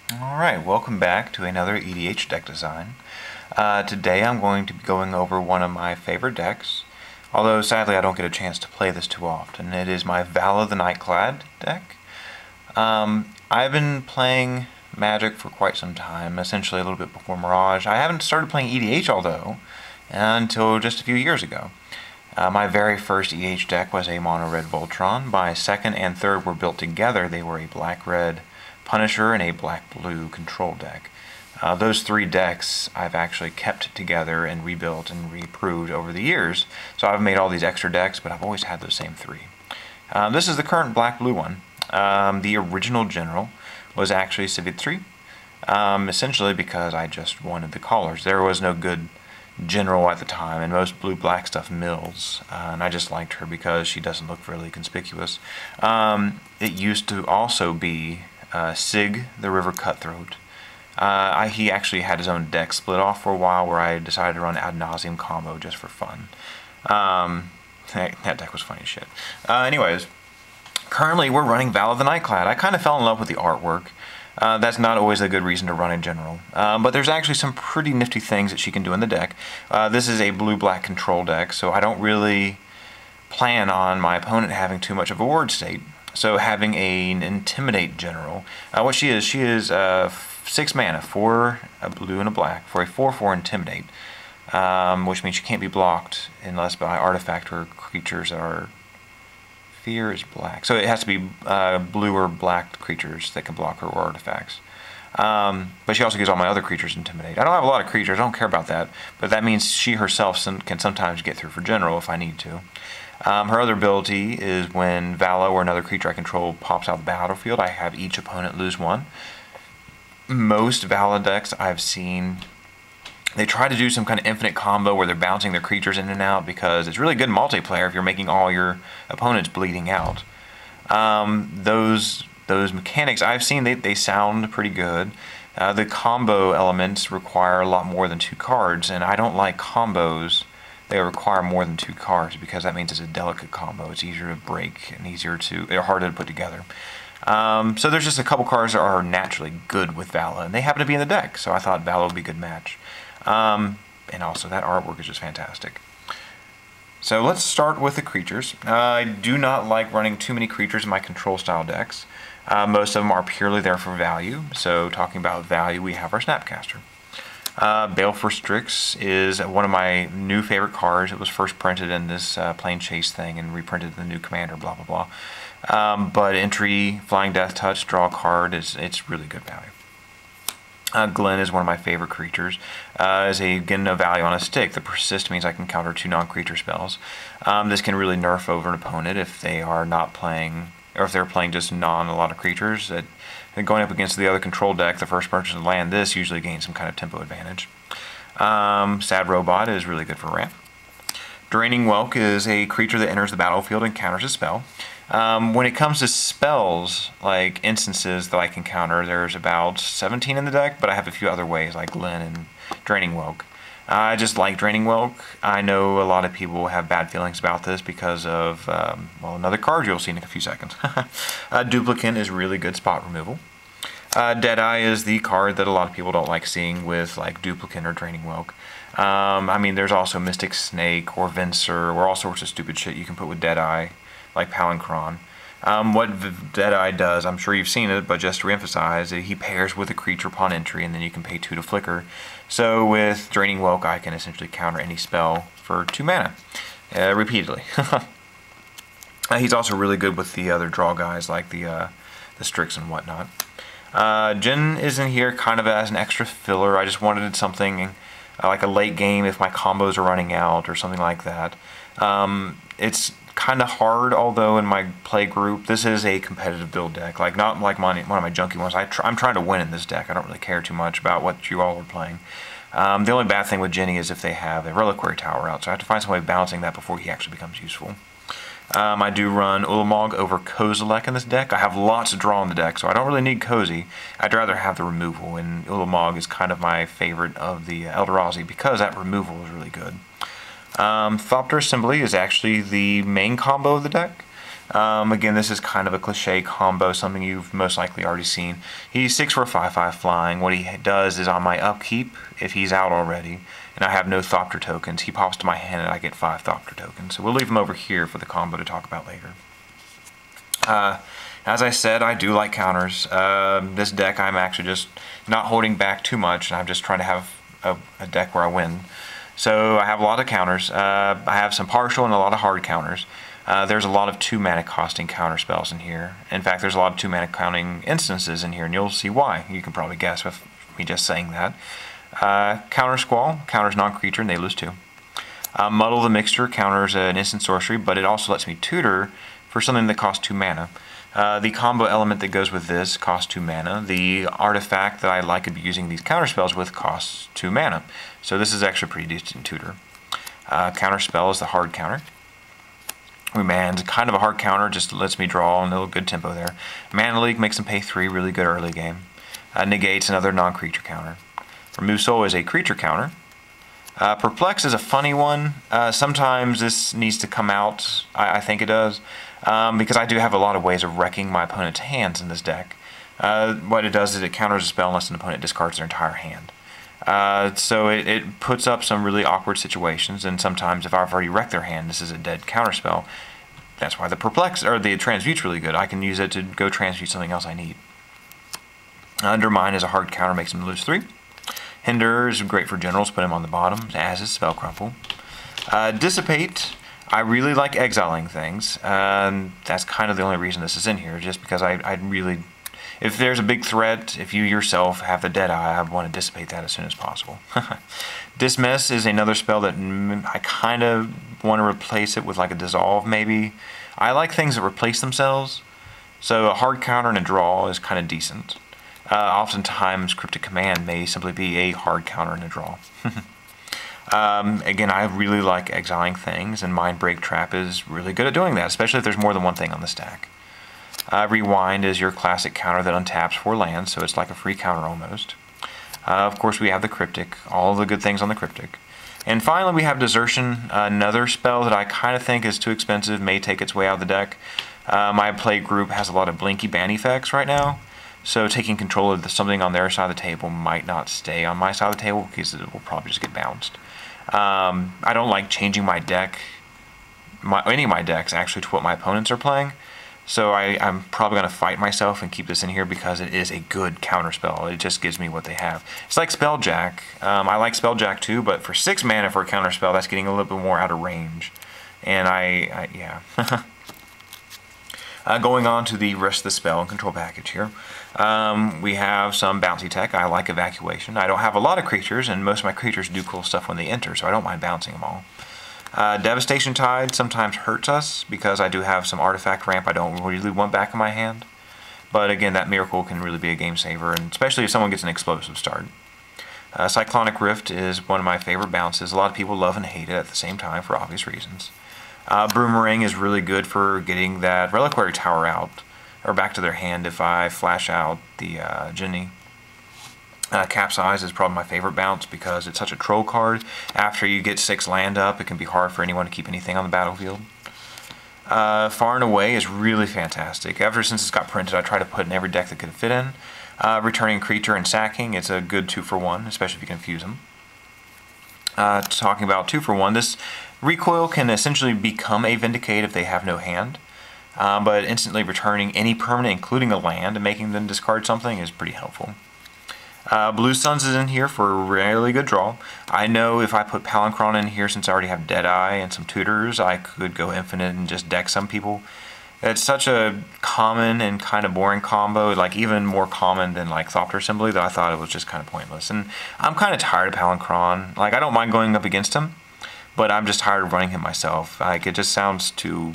Alright, welcome back to another EDH deck design. Today I'm going to be going over one of my favorite decks, although sadly I don't get a chance to play this too often. It is my Vela the Night-Clad deck. I've been playing Magic for quite some time, essentially a little bit before Mirage. I haven't started playing EDH, although, until just a few years ago. My very first EDH deck was a mono-red Voltron. My second and third were built together. They were a black-red Punisher and a black-blue control deck. Those three decks I've actually kept together and rebuilt and re-improved over the years. So I've made all these extra decks, but I've always had those same three. This is the current black-blue one. The original general was actually Civic 3, essentially because I just wanted the colors. There was no good general at the time, and most blue-black stuff mills, and I just liked her because she doesn't look really conspicuous. It used to also be Sig, the River Cutthroat. He actually had his own deck split off for a while where I decided to run Ad Nauseam combo just for fun. That deck was funny as shit. Anyways, currently we're running Vela the Night-Clad. I kind of fell in love with the artwork. That's not always a good reason to run in general. But there's actually some pretty nifty things that she can do in the deck. This is a blue-black control deck, so I don't really plan on my opponent having too much of a ward state. So having an Intimidate general, what she is 6 mana, 4 a blue and a black, for a 4/4 Intimidate, which means she can't be blocked unless by artifact or creatures that are... Fear is black, so it has to be blue or black creatures that can block her or artifacts. But she also gives all my other creatures Intimidate. I don't have a lot of creatures, I don't care about that, but that means she herself can sometimes get through for general if I need to. Her other ability is when Vala or another creature I control pops out of the battlefield, I have each opponent lose 1. Most Vala decks I've seen, they try to do some kind of infinite combo where they're bouncing their creatures in and out because it's really good multiplayer if you're making all your opponents bleeding out. Those mechanics I've seen, they sound pretty good. The combo elements require a lot more than 2 cards, and I don't like combos that require more than 2 cards because that means it's a delicate combo. It's easier to break and harder to put together. So there's just a couple cards that are naturally good with Vala, and they happen to be in the deck, so I thought Vala would be a good match. And also that artwork is just fantastic. So let's start with the creatures. I do not like running too many creatures in my control style decks. Most of them are purely there for value. So talking about value, we have our Snapcaster. Baleful Strix is one of my new favorite cards. It was first printed in this Plane Chase thing and reprinted in the new Commander, blah blah blah. But entry, Flying Death Touch, draw a card, it's really good value. Glen is one of my favorite creatures. Again, no value on a stick. The Persist means I can counter 2 non-creature spells. This can really nerf over an opponent if they are not playing, or if they're playing just a lot of creatures. Going up against the other control deck, the first person to land this usually gains some kind of tempo advantage. Sad Robot is really good for ramp. Draining Welk is a creature that enters the battlefield and counters a spell. When it comes to spells, like instances that I can counter, there's about 17 in the deck, but I have a few other ways, like Glen and Draining Welk. I just like Draining Welk. I know a lot of people have bad feelings about this because of, well, another card you'll see in a few seconds. Duplicant is really good spot removal. Deadeye is the card that a lot of people don't like seeing with like Duplicant or Draining Welk. I mean, there's also Mystic Snake or Venser or all sorts of stupid shit you can put with Deadeye, like Palinchron. What Deadeye does, I'm sure you've seen it, but just to reemphasize, he pairs with a creature upon entry, and then you can pay 2 to flicker. So with Draining Welk, I can essentially counter any spell for 2 mana, repeatedly. He's also really good with the other draw guys, like the Strix and whatnot. Jin is in here kind of as an extra filler. I just wanted something like a late game if my combos are running out or something like that. It's kind of hard, although in my play group, this is a competitive build deck. Like not like one of my junky ones. I'm trying to win in this deck. I don't really care too much about what you all are playing. The only bad thing with Jenny is if they have a Reliquary Tower out, so I have to find some way of balancing that before he actually becomes useful. I do run Ulamog over Kozilek in this deck. I have lots of draw in the deck, so I don't really need Cozy. I'd rather have the removal, and Ulamog is kind of my favorite of the Eldrazi because that removal is really good. Thopter Assembly is actually the main combo of the deck. Again, this is kind of a cliche combo, something you've most likely already seen. He's 6 for a 5/5 flying. What he does is on my upkeep, if he's out already, and I have no Thopter tokens, he pops to my hand and I get 5 Thopter tokens. So we'll leave him over here for the combo to talk about later. As I said, I do like counters. This deck I'm actually just not holding back too much, and I'm just trying to have a deck where I win. So I have a lot of counters. I have some partial and a lot of hard counters. There's a lot of 2 mana costing counter spells in here. In fact, there's a lot of 2 mana counting instances in here, and you'll see why. You can probably guess with me just saying that. Counter Squall counters non-creature, and they lose 2. Muddle the Mixture counters an instant sorcery, but it also lets me tutor for something that costs 2 mana. The combo element that goes with this costs 2 mana. The artifact that I like abusing these counter spells with costs 2 mana. So this is actually a pretty decent tutor. Counter spell is the hard counter. Remand's kind of a hard counter, just lets me draw and a little good tempo there. Mana Leak makes him pay 3, really good early game. Negates another non-creature counter. Remove Soul is a creature counter. Perplex is a funny one. Sometimes this needs to come out, I think it does, because I do have a lot of ways of wrecking my opponent's hands in this deck. What it does is it counters a spell unless an opponent discards their entire hand. So it puts up some really awkward situations, and sometimes if I've already wrecked their hand, this is a dead counterspell. That's why the Perplex or the Transmute's really good. I can use it to go transmute something else I need. Undermine is a hard counter, makes them lose 3. Hinder is great for generals, put him on the bottom, as is Spell Crumple. Dissipate, I really like exiling things. That's kind of the only reason this is in here, just because I really, if there's a big threat, if you yourself have the Deadeye, I want to dissipate that as soon as possible. Dismiss is another spell that I kind of want to replace it with like a dissolve maybe. I like things that replace themselves, so a hard counter and a draw is kind of decent. Oftentimes, Cryptic Command may simply be a hard counter and a draw. Again, I really like exiling things, and Mind Break Trap is really good at doing that, especially if there's more than one thing on the stack. Rewind is your classic counter that untaps 4 lands, so it's like a free counter almost. Of course, we have the Cryptic, all the good things on the Cryptic. And finally, we have Desertion, another spell that I kind of think is too expensive, may take its way out of the deck. My play group has a lot of blinky ban effects right now. So taking control of something on their side of the table might not stay on my side of the table because it will probably just get bounced. I don't like changing my deck, any of my decks actually, to what my opponents are playing. So I'm probably going to fight myself and keep this in here because it is a good counter spell. It just gives me what they have. It's like Spelljack. I like Spelljack too, but for 6 mana for a counter spell, that's getting a little bit more out of range. And yeah. Going on to the rest of the spell and control package here. We have some bouncy tech. I like Evacuation. I don't have a lot of creatures, and most of my creatures do cool stuff when they enter, so I don't mind bouncing them all. Devastation Tide sometimes hurts us because I do have some artifact ramp I don't really want back in my hand. But again, that Miracle can really be a game saver, and especially if someone gets an explosive start. Cyclonic Rift is one of my favorite bounces. A lot of people love and hate it at the same time for obvious reasons. Boomerang is really good for getting that Reliquary Tower out, or back to their hand if I flash out the Genie. Capsize is probably my favorite bounce because it's such a troll card. After you get 6 land up, it can be hard for anyone to keep anything on the battlefield. Far and Away is really fantastic. Since it's got printed, I try to put in every deck that could fit in. Returning Creature and Sacking, it's a good 2-for-1, especially if you can fuse them. Talking about 2-for-1, this Recoil can essentially become a Vindicate if they have no hand, but instantly returning any permanent, including a land, and making them discard something is pretty helpful. Blue Suns is in here for a really good draw. I know if I put Palancron in here, since I already have Deadeye and some tutors, I could go infinite and just deck some people. It's such a common and kind of boring combo, like even more common than like Thopter Assembly, that I thought it was just kind of pointless. And I'm kind of tired of Palancron. Like, I don't mind going up against him, but I'm just tired of running him myself. Like, it just sounds too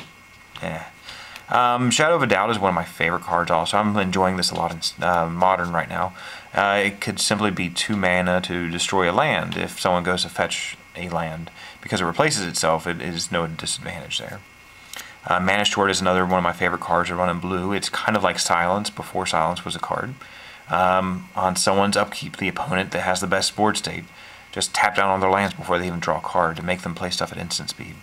Shadow of a Doubt is one of my favorite cards also. I'm enjoying this a lot in Modern right now. It could simply be 2 mana to destroy a land if someone goes to fetch a land. Because it replaces itself, it is no disadvantage there. Mana Short is another one of my favorite cards to run in blue. It's kind of like Silence before Silence was a card. On someone's upkeep, the opponent that has the best board state, just tap down on their lands before they even draw a card to make them play stuff at instant speed.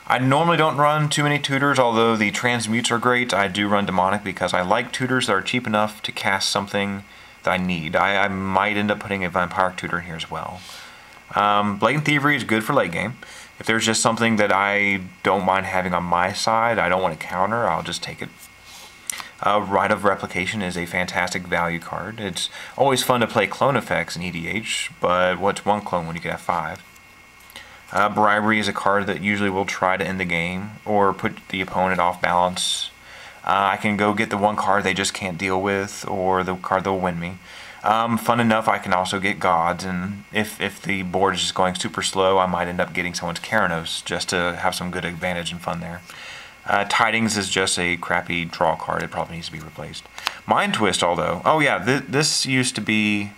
I I normally don't run too many tutors, although the transmutes are great. I do run demonic because I like tutors that are cheap enough to cast something that I need. I might end up putting a vampiric tutor in here as well. Blatant Thievery is good for late game. If there's just something that I don't mind having on my side, I don't want to counter, I'll just take it. Rite of Replication is a fantastic value card. It's always fun to play clone effects in EDH, but what's one clone when you could have 5? Bribery is a card that usually will try to end the game or put the opponent off balance. I can go get the one card they just can't deal with, or the card that will win me. Fun enough, I can also get Gods, and if the board is just going super slow, I might end up getting someone's Keranos just to have some good advantage and fun there. Tidings is just a crappy draw card. It probably needs to be replaced. Mind Twist, although... Oh yeah, this used to be...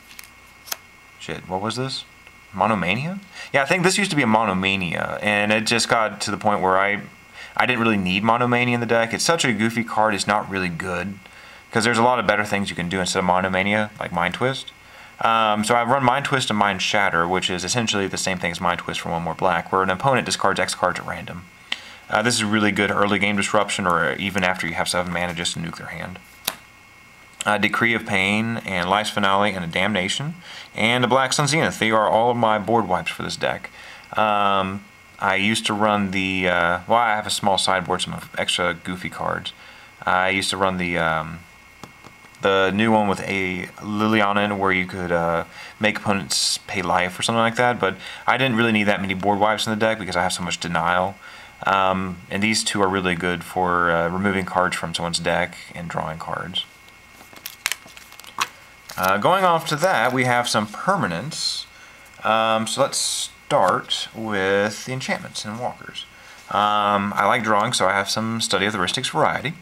Shit, what was this? Monomania? Yeah, I think this used to be a Monomania, and it just got to the point where I didn't really need Monomania in the deck. It's such a goofy card, it's not really good, because there's a lot of better things you can do instead of Monomania, like Mind Twist. So I've run Mind Twist and Mind Shatter, which is essentially the same thing as Mind Twist for 1 more black, where an opponent discards X cards at random. This is really good early game disruption, or even after you have 7 mana just to nuke their hand. Decree of Pain, and Life's Finale, and a Damnation, and a Black Sun Zenith. They are all of my board wipes for this deck. I used to run the, well, I have a small sideboard, some extra goofy cards. I used to run the new one with a Liliana in it, where you could make opponents pay life or something like that, but I didn't really need that many board wipes in the deck because I have so much denial. And these two are really good for removing cards from someone's deck and drawing cards. Going off to that, we have some permanents. So let's start with the enchantments and walkers. I like drawing, so I have some Study of the Ristics variety.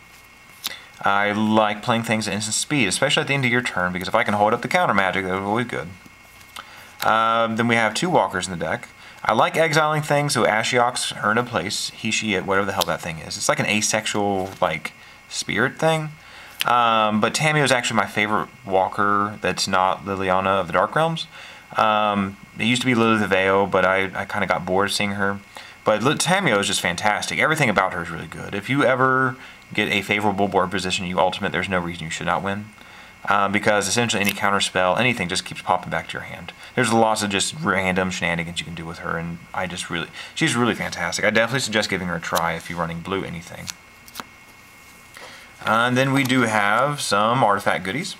I like playing things at instant speed, especially at the end of your turn, because if I can hold up the counter magic, that's always good. Then we have 2 walkers in the deck. I like exiling things, so Ashiok's earn a place, he, she, it, whatever the hell that thing is. It's like an asexual, like, spirit thing. But Tamio is actually my favorite walker that's not Liliana of the Dark Realms. It used to be Lily the Veil, but I kind of got bored seeing her. But Tamio is just fantastic. Everything about her is really good. If you ever get a favorable board position, you ultimate, there's no reason you should not win. Because essentially any counter spell, anything just keeps popping back to your hand. There's lots of just random shenanigans you can do with her, and she's really fantastic. I definitely suggest giving her a try if you're running blue anything. And then we do have some artifact goodies.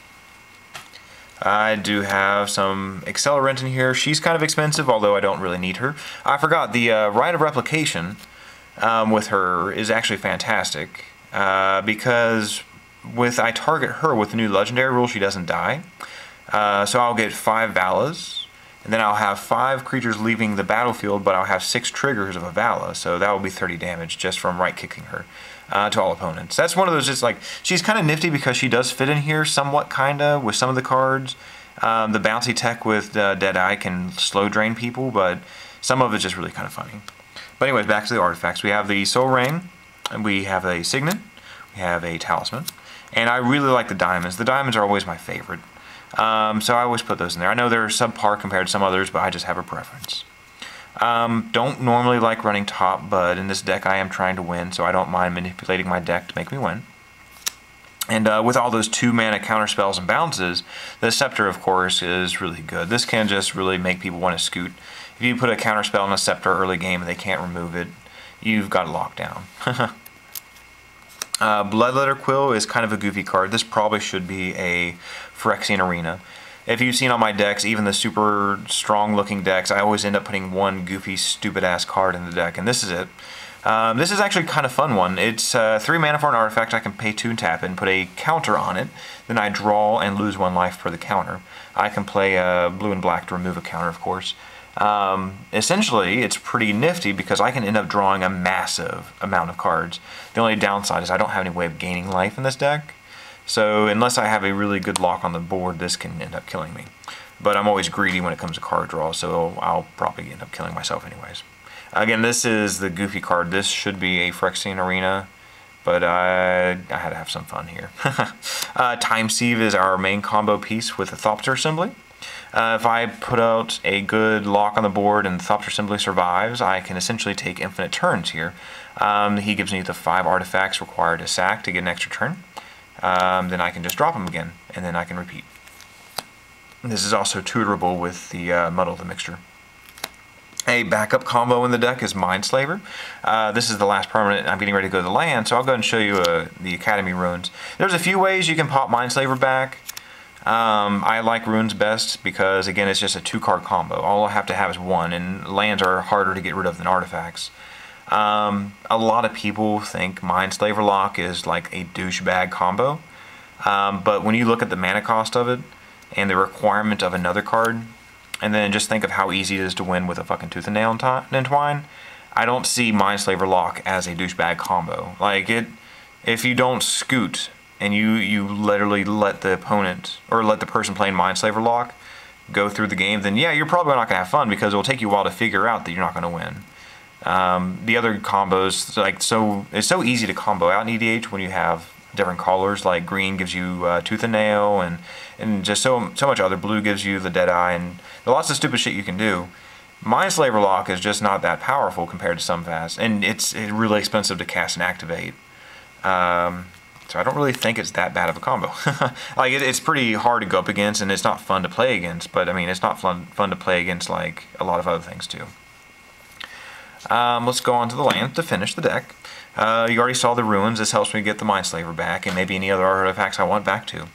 I do have some Accelerant in here. She's kind of expensive, although I don't really need her. I forgot, the Rite of Replication with her is actually fantastic, because I target her with the new legendary rule, she doesn't die. So I'll get 5 Valas, and then I'll have 5 creatures leaving the battlefield, but I'll have 6 triggers of a Vala, so that will be 30 damage just from right-kicking her to all opponents. That's one of those, just like, she's kind of nifty because she does fit in here somewhat, kinda, with some of the cards. The bouncy tech with Deadeye can slow drain people, but some of it's just really kind of funny. But anyways, back to the artifacts. We have the Soul Ring, and we have a Signet, we have a Talisman, and I really like the diamonds. The diamonds are always my favorite. So I always put those in there. I know they're subpar compared to some others, but I just have a preference. Don't normally like running top, but in this deck I am trying to win, so I don't mind manipulating my deck to make me win. And with all those 2-mana counter spells and bounces, the Scepter, of course, is really good. This can just really make people want to scoot. If you put a counter spell on a Scepter early game and they can't remove it, you've got it locked down. Bloodletter Quill is kind of a goofy card. This probably should be a Phyrexian Arena. If you've seen all my decks, even the super strong looking decks, I always end up putting one goofy stupid ass card in the deck, and this is it. This is actually kind of fun one. It's 3 mana for an artifact. I can pay 2 and tap it and put a counter on it. Then I draw and lose 1 life per the counter. I can play blue and black to remove a counter, of course. Essentially, it's pretty nifty because I can end up drawing a massive amount of cards. The only downside is I don't have any way of gaining life in this deck. So unless I have a really good lock on the board, this can end up killing me. But I'm always greedy when it comes to card draw, so I'll probably end up killing myself anyways. Again, this is the goofy card. This should be a Phyrexian Arena, but I had to have some fun here. Time Sieve is our main combo piece with the Thopter Assembly. If I put out a good lock on the board and Thopter simply survives, I can essentially take infinite turns here. He gives me the 5 artifacts required to sack to get an extra turn. Then I can just drop them again, and then I can repeat. This is also tutorable with the Muddle the Mixture. A backup combo in the deck is Mind Slaver. This is the last permanent. I'm getting ready to go to the land, so I'll go ahead and show you the Academy runes. There's a few ways you can pop Mind Slaver back. I like runes best because, again, it's just a 2-card combo. All I have to have is 1, and lands are harder to get rid of than artifacts. A lot of people think Mind Slaver Lock is like a douchebag combo, but when you look at the mana cost of it and the requirement of another card, and then just think of how easy it is to win with a fucking Tooth and Nail Entwine, I don't see Mind Slaver Lock as a douchebag combo. Like, if you don't scoot and you literally let the opponent, or let the person playing Mind Slaver Lock go through the game, then yeah, you're probably not going to have fun because it'll take you a while to figure out that you're not going to win. The other combos, it's so easy to combo out in EDH when you have different colors. Like green gives you Tooth and Nail, and just so much other. Blue gives you the Deadeye, and lots of stupid shit you can do. Mind Slaver Lock is just not that powerful compared to some fast, and it's really expensive to cast and activate. So I don't really think it's that bad of a combo. Like it's pretty hard to go up against, and it's not fun to play against. But I mean, it's not fun to play against like a lot of other things too. Let's go on to the land to finish the deck. You already saw the ruins. This helps me get the Mind Slaver back, and maybe any other artifacts I want back to.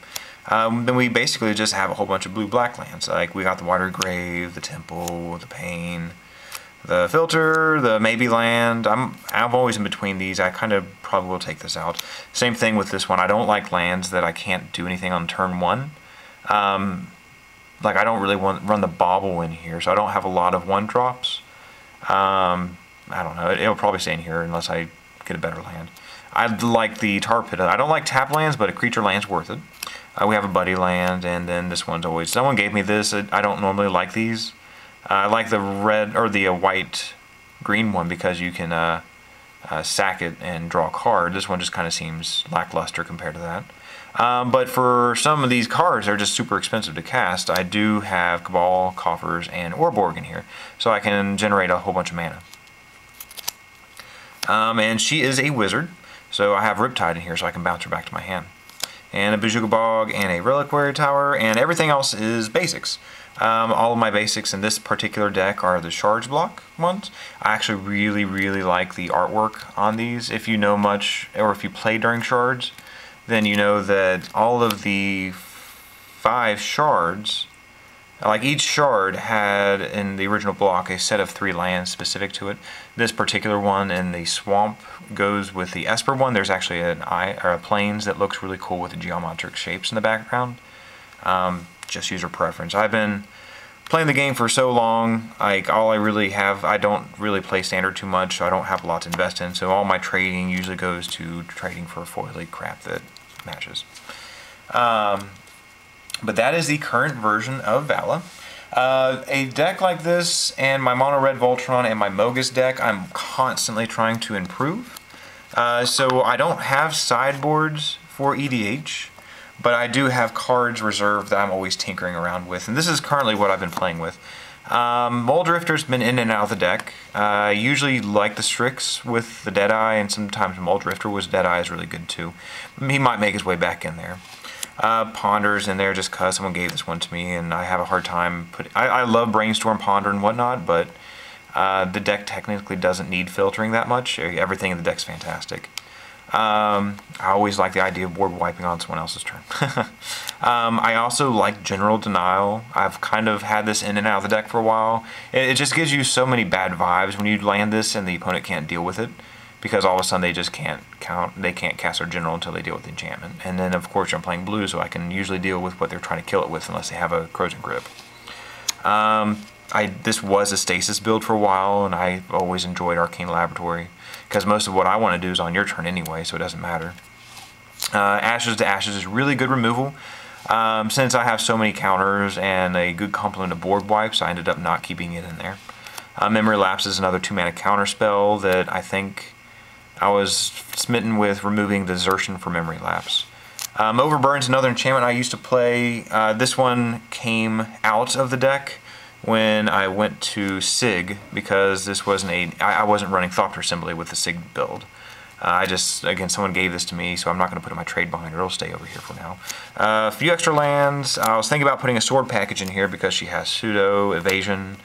Then we basically just have a whole bunch of blue-black lands. Like we got the Watery Grave, the Temple, the Pain, the Filter, the Maybe Land. I'm always in between these. I kind of probably will take this out. Same thing with this one. I don't like lands that I can't do anything on turn 1. Like I don't really run the Bauble in here, so I don't have a lot of 1-drops. I don't know. It'll probably stay in here unless I get a better land. I like the Tar Pit. I don't like tap lands, but a creature land's worth it. We have a Buddy land, and then this one's always... Someone gave me this. I don't normally like these. I like the red or the white-green one because you can sack it and draw a card. This one just kind of seems lackluster compared to that. But for some of these cards, they're just super expensive to cast. I do have Cabal, Coffers, and Orborg in here, so I can generate a whole bunch of mana. And she is a wizard, so I have Riptide in here so I can bounce her back to my hand. And a Bojuka Bog and a Reliquary Tower, and everything else is basics. All of my basics in this particular deck are the Shards block ones. I actually really like the artwork on these. If you know much, or if you play during Shards, then you know that all of the 5 shards, like each shard had in the original block a set of 3 lands specific to it. This particular one in the swamp goes with the Esper one. There's actually a plains that looks really cool with the geometric shapes in the background. Just user preference. I've been playing the game for so long, like all I really have, I don't really play standard too much, so I don't have a lot to invest in, so all my trading usually goes to trading for foily crap that matches. But that is the current version of Vala. A deck like this and my Mono Red Voltron and my Mogus deck, I'm constantly trying to improve. So I don't have sideboards for EDH, but I do have cards reserved that I'm always tinkering around with, and this is currently what I've been playing with. Mole Drifter's been in and out of the deck. I usually like the Strix with the Deadeye, and sometimes Mole Drifter with Deadeye is really good too. He might make his way back in there. Ponder's in there just because someone gave this one to me, and I have a hard time putting... I love Brainstorm, Ponder, and whatnot, but the deck technically doesn't need filtering that much. Everything in the deck's fantastic. I always like the idea of board wiping on someone else's turn. I also like General Denial. I've kind of had this in and out of the deck for a while. It just gives you so many bad vibes when you land this and the opponent can't deal with it, because all of a sudden they just can't cast their General until they deal with the enchantment. And then of course I'm playing blue, so I can usually deal with what they're trying to kill it with unless they have a Crozen Grip. This was a stasis build for a while, and I've always enjoyed Arcane Laboratory, because most of what I want to do is on your turn anyway, so it doesn't matter. Ashes to Ashes is really good removal. Since I have so many counters and a good complement of board wipes, I ended up not keeping it in there. Memory Lapse is another 2-mana counter spell that I think I was smitten with removing the Desertion for Memory Lapse. Overburn's another enchantment I used to play. This one came out of the deck when I went to Sig, because this wasn't I wasn't running Thopter Assembly with the Sig build. Again, someone gave this to me, so I'm not going to put it in my trade binder. It'll stay over here for now. A few extra lands. I was thinking about putting a sword package in here because she has pseudo evasion.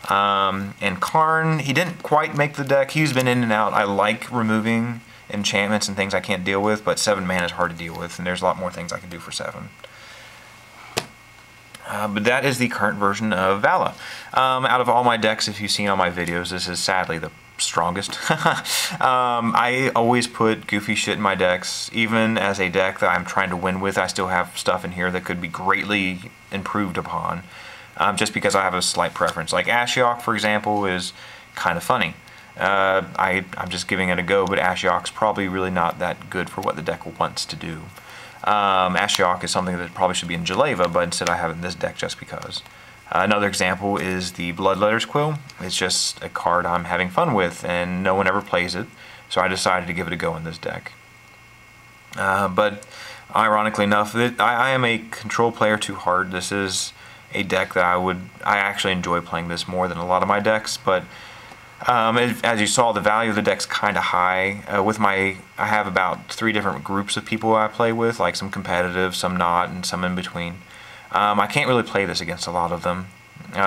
And Karn, he didn't quite make the deck. He's been in and out. I like removing enchantments and things I can't deal with, but 7 mana is hard to deal with, and there's a lot more things I can do for 7. But that is the current version of Vala. Out of all my decks, if you've seen all my videos, this is sadly the strongest. I always put goofy shit in my decks. Even as a deck that I'm trying to win with, I still have stuff in here that could be greatly improved upon, just because I have a slight preference. Like Ashiok, for example, is kind of funny. I'm just giving it a go, but Ashiok's probably really not that good for what the deck wants to do. Ashiok is something that probably should be in Jaleva, but instead I have it in this deck just because. Another example is the Bloodletter's Quill. It's just a card I'm having fun with, and no one ever plays it, so I decided to give it a go in this deck. But ironically enough, I am a control player too hard. This is a deck that I actually enjoy playing this more than a lot of my decks, but as you saw, the value of the deck's kind of high. I have about 3 different groups of people I play with, like some competitive, some not, and some in between. I can't really play this against a lot of them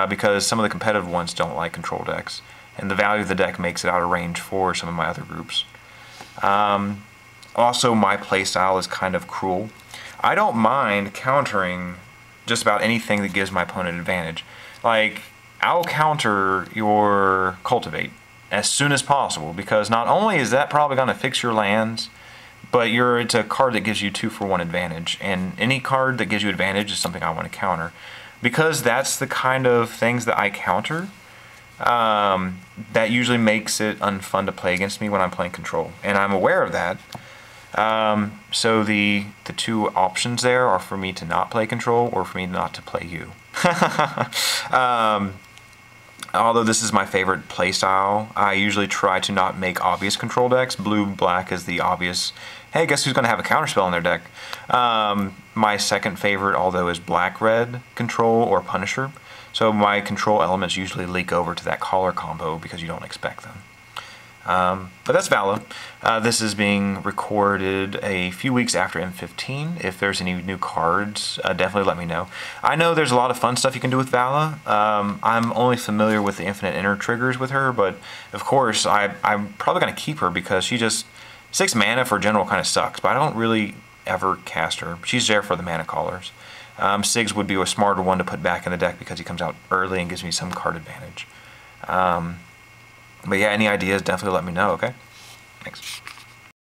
because some of the competitive ones don't like control decks, and the value of the deck makes it out of range for some of my other groups. Also, my playstyle is kind of cruel. I don't mind countering just about anything that gives my opponent advantage. Like, I'll counter your Cultivate as soon as possible, because not only is that probably going to fix your lands, but it's a card that gives you 2-for-1 advantage, and any card that gives you advantage is something I want to counter. Because that's the kind of things that I counter, that usually makes it unfun to play against me when I'm playing control, and I'm aware of that. So the 2 options there are for me to not play control or for me not to play you. Although this is my favorite playstyle, I usually try to not make obvious control decks. Blue-black is the obvious, hey, guess who's going to have a counterspell in their deck? My second favorite, although, is black-red control or Punisher. So my control elements usually leak over to that collar combo because you don't expect them. But that's Vala. This is being recorded a few weeks after M15. If there's any new cards, definitely let me know. I know there's a lot of fun stuff you can do with Vala. I'm only familiar with the infinite enter triggers with her, but of course I'm probably going to keep her because she just 6 mana for general kind of sucks, but I don't really ever cast her. She's there for the mana callers. Siggs would be a smarter one to put back in the deck because he comes out early and gives me some card advantage. But yeah, any ideas, definitely let me know, okay? Thanks.